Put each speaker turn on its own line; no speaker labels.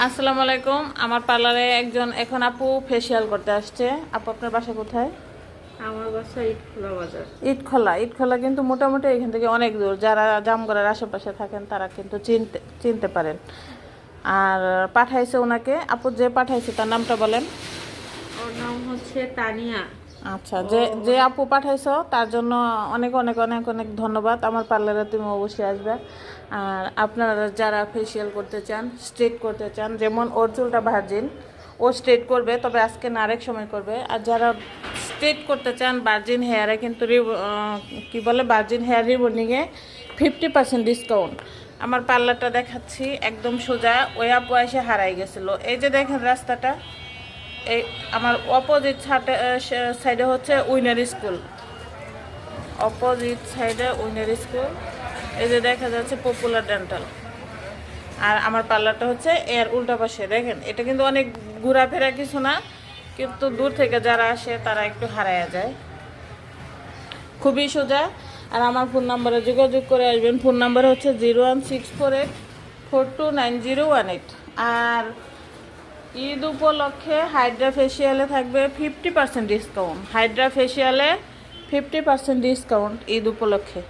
আসসালামু আলাইকুম। আমার পার্লারে একজন এখন আপু ফেসিয়াল করতে আসছে। আপু, আপনার বাসা কোথায়?
আমার বাসা ইটখোলা বাজার।
ইটখলা। ইটখলা কিন্তু মোটামুটি এখান থেকে অনেক দূর। যারা জামগড়ার আশেপাশে থাকেন তারা কিন্তু চিনতে চিনতে পারেন। আর পাঠাইছে ওনাকে, আপু যে পাঠাইছে তার নামটা বলেন।
ওর নাম হচ্ছে তানিয়া।
আচ্ছা,
ও
যে যে আপু পাঠাইছো তার জন্য অনেক অনেক অনেক অনেক ধন্যবাদ। আমার পার্লারে তুমি অবশ্যই আসবে। আর আপনারা যারা ফেসিয়াল করতে চান, স্ট্রেট করতে চান, যেমন ওর চুলটা ভার্জিন, ও স্ট্রেট করবে, তবে আজকে না আরেক সময় করবে। আর যারা স্ট্রেট করতে চান ভার্জিন হেয়ারে, কিন্তু কি বলে, ভার্জিন হেয়ার রিবনিংয়ে 50% ডিসকাউন্ট। আমার পার্লারটা দেখাচ্ছি, একদম সোজা। ওই আপু এসে হারাই গেছিলো। এই যে দেখেন রাস্তাটা, এই আমার অপোজিট সাইডে হচ্ছে উইনার স্কুল। অপোজিট সাইডে উইনার স্কুল। এই যে দেখা যাচ্ছে পপুলার ডেন্টাল। আর আমার পার্লারটা হচ্ছে এর উল্টা পাশে। দেখেন, এটা কিন্তু অনেক ঘোরাফেরা কিছু না, কিন্তু দূর থেকে যারা আসে তারা একটু হারায়া যায়। খুবই সোজা। আর আমার ফোন নাম্বারে যোগাযোগ করে আসবেন। ফোন নাম্বার হচ্ছে 01648429018। আর ঈদ উপলক্ষে হাইড্রা ফেসিয়ালে থাকবে 50% ডিসকাউন্ট। হাইড্রা ফেসিয়ালে 50% ডিসকাউন্ট ঈদ উপলক্ষে।